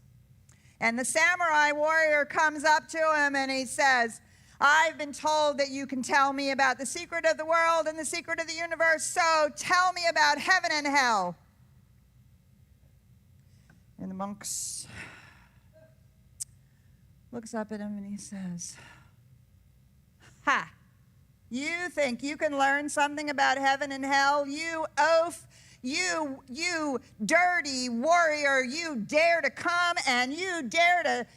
[SPEAKER 3] And the samurai warrior comes up to him and he says, I've been told that you can tell me about the secret of the world and the secret of the universe, so tell me about heaven and hell. And the monk looks up at him and he says, ha! You think you can learn something about heaven and hell? You oaf, you dirty warrior, you dare to come and you dare to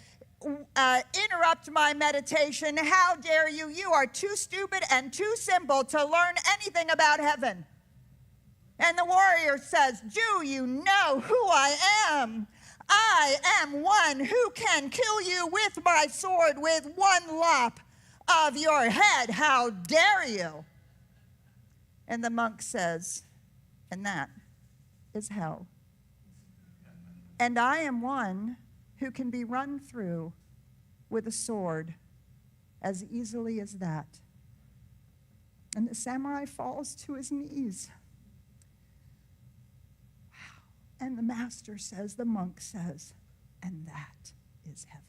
[SPEAKER 3] interrupt my meditation. How dare you? You are too stupid and too simple to learn anything about heaven. And the warrior says, do you know who I am? I am one who can kill you with my sword with one lop of your head. How dare you? And the monk says, and that is hell. And I am one who can be run through with a sword as easily as that. And the samurai falls to his knees. Wow. And the master says, the monk says, and that is heaven.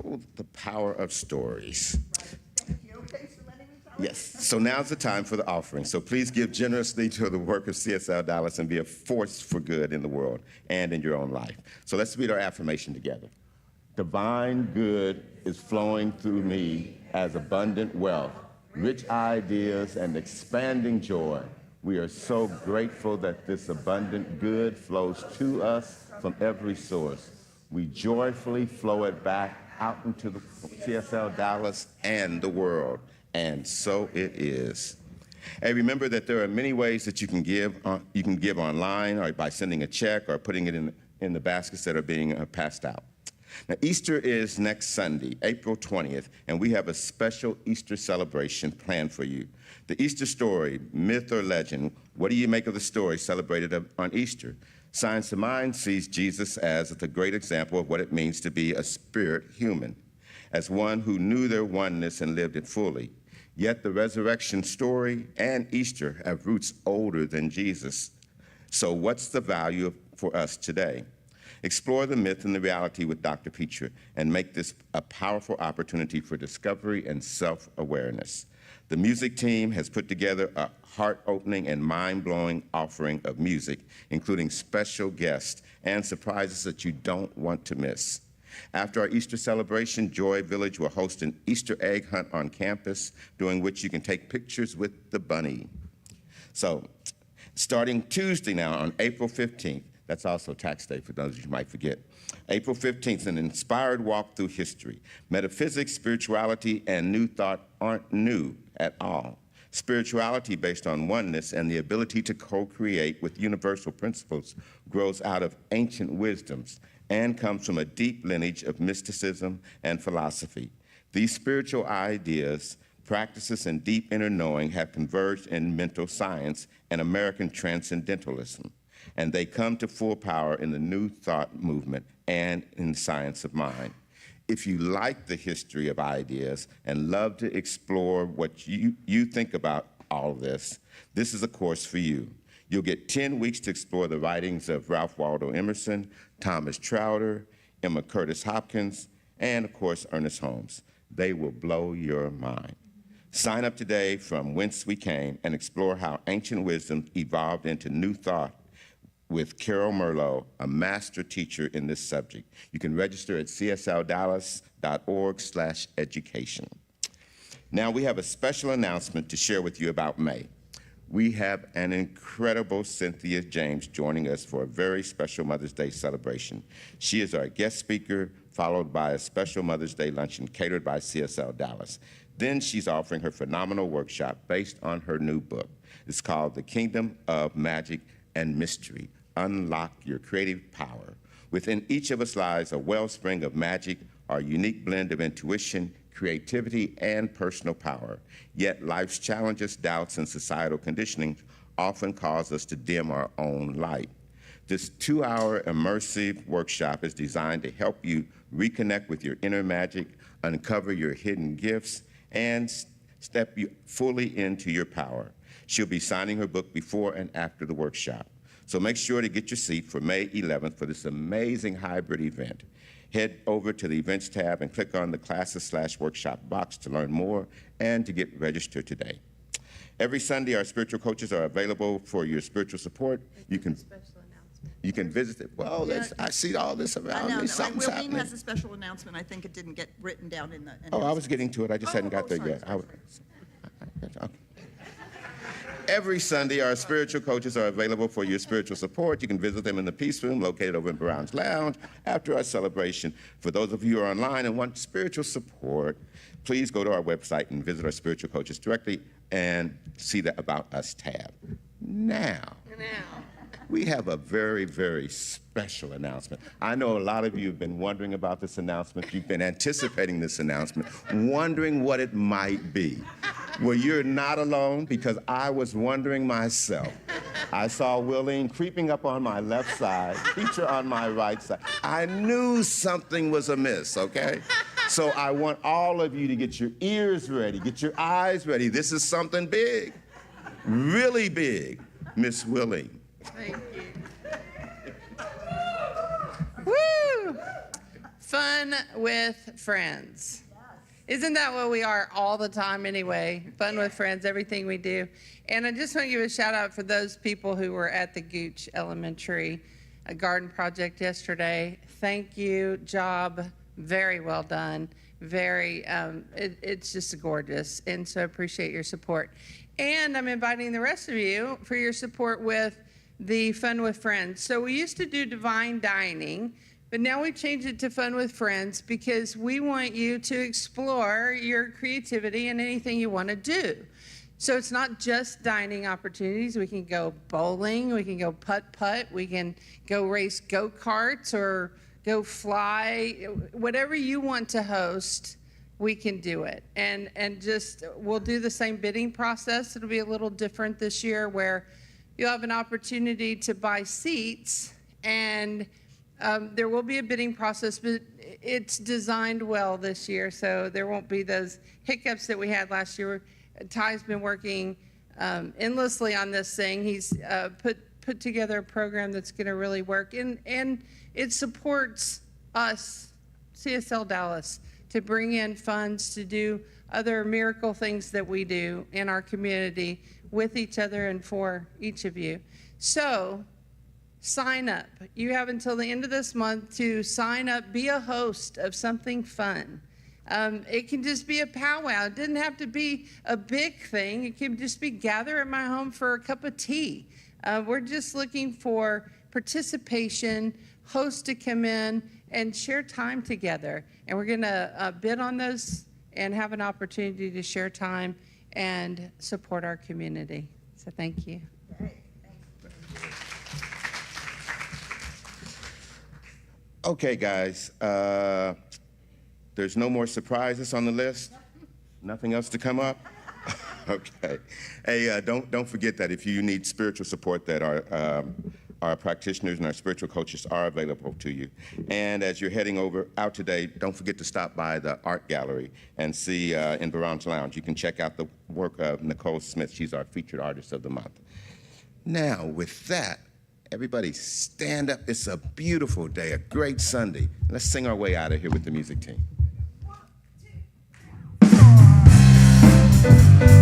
[SPEAKER 2] Oh, the power of stories.
[SPEAKER 3] Thank you. Okay, so letting me tell
[SPEAKER 2] Yes, so now's the time for the offering. So please give generously to the work of CSLDallas and be a force for good in the world and in your own life. So let's read our affirmation together. Divine good is flowing through me as abundant wealth, rich ideas, and expanding joy. We are so grateful that this abundant good flows to us from every source. We joyfully flow it back out into the CSLDallas and the world. And so it is. Hey, remember that there are many ways that you can give. You can give online or by sending a check or putting it in the baskets that are being passed out. Now, Easter is next Sunday, April 20th, and we have a special Easter celebration planned for you. The Easter story, myth or legend, what do you make of the story celebrated on Easter? Science of Mind sees Jesus as the great example of what it means to be a spirit human, as one who knew their oneness and lived it fully. Yet the resurrection story and Easter have roots older than Jesus. So what's the value for us today? Explore the myth and the reality with Dr. Petra and make this a powerful opportunity for discovery and self-awareness. The music team has put together a heart-opening and mind-blowing offering of music, including special guests and surprises that you don't want to miss. After our Easter celebration, Joy Village will host an Easter egg hunt on campus, during which you can take pictures with the bunny. So, starting Tuesday now on April 15th, that's also tax day for those of you who might forget. April 15th, an inspired walk through history. Metaphysics, spirituality, and new thought aren't new at all. Spirituality based on oneness and the ability to co-create with universal principles grows out of ancient wisdoms and comes from a deep lineage of mysticism and philosophy. These spiritual ideas, practices, and deep inner knowing have converged in mental science and American transcendentalism, and they come to full power in the New Thought movement and in the science of mind. If you like the history of ideas and love to explore what you think about all of this, this is a course for you. You'll get 10 weeks to explore the writings of Ralph Waldo Emerson, Thomas Trowder, Emma Curtis Hopkins, and of course, Ernest Holmes. They will blow your mind. Sign up today from Whence We Came and explore how ancient wisdom evolved into new thought with Carol Merlot, a master teacher in this subject. You can register at CSLDallas.org/education. Now we have a special announcement to share with you about May. We have an incredible Cynthia James joining us for a very special Mother's Day celebration. She is our guest speaker, followed by a special Mother's Day luncheon catered by CSL Dallas. Then she's offering her phenomenal workshop based on her new book. It's called The Kingdom of Magic and Mystery, Unlock Your Creative Power. Within each of us lies a wellspring of magic, our unique blend of intuition, creativity, and personal power. Yet life's challenges, doubts, and societal conditioning often cause us to dim our own light. This 2-hour immersive workshop is designed to help you reconnect with your inner magic, uncover your hidden gifts, and step you fully into your power. She'll be signing her book before and after the workshop. So make sure to get your seat for May 11th for this amazing hybrid event. Head over to the events tab and click on the classes/workshop box to learn more and to get registered today. Every Sunday, our spiritual coaches are available for your spiritual support. You can visit it. Well, I see all this around me. Something's happening.
[SPEAKER 3] Willene has a special announcement. I think it didn't get written down in the
[SPEAKER 2] I was getting to it. I just hadn't got there yet. Okay. Every Sunday, our spiritual coaches are available for your spiritual support. You can visit them in the Peace Room located over in Brown's Lounge after our celebration. For those of you who are online and want spiritual support, please go to our website and visit our spiritual coaches directly and see the About Us tab. Now, we have a very, very special announcement. I know a lot of you have been wondering about this announcement. You've been anticipating this announcement, wondering what it might be. Well, you're not alone, because I was wondering myself. I saw Willene creeping up on my left side, Teacher on my right side. I knew something was amiss, okay? So I want all of you to get your ears ready, get your eyes ready. This is something big, really big, Miss Willene.
[SPEAKER 6] Thank you. Woo! Fun with friends. Isn't that what we are all the time anyway? Fun with friends, everything we do. And I just want to give a shout out for those people who were at the Gooch Elementary garden project yesterday. Thank you, job, very well done. It's just gorgeous, and so I appreciate your support. And I'm inviting the rest of you for your support with the Fun with Friends. So we used to do divine dining, but now we've changed it to Fun with Friends because we want you to explore your creativity and anything you want to do. So it's not just dining opportunities. We can go bowling, we can go putt-putt, we can go race go-karts or go fly. Whatever you want to host, we can do it. And just, we'll do the same bidding process. It'll be a little different this year where you'll have an opportunity to buy seats, and there will be a bidding process, but it's designed well this year, so there won't be those hiccups that we had last year. Ty's been working endlessly on this thing. He's put together a program that's going to really work, and it supports us, CSL Dallas, to bring in funds to do other miracle things that we do in our community with each other and for each of you. So sign up. You have until the end of this month to sign up, be a host of something fun. It can just be a powwow. It doesn't have to be a big thing. It can just be gather at my home for a cup of tea. We're just looking for participation, hosts to come in and share time together. And we're gonna bid on those and have an opportunity to share time and support our community. So thank you.
[SPEAKER 2] Okay, guys, there's no more surprises on the list? Nothing else to come up? Okay. Hey, don't forget that if you need spiritual support, that our practitioners and our spiritual coaches are available to you. And as you're heading out today, don't forget to stop by the art gallery and see in Baron's Lounge. You can check out the work of Nicole Smith. She's our featured artist of the month. Now, with that, everybody stand up. It's a beautiful day, a great Sunday. Let's sing our way out of here with the music team.
[SPEAKER 4] 1, 2, 3.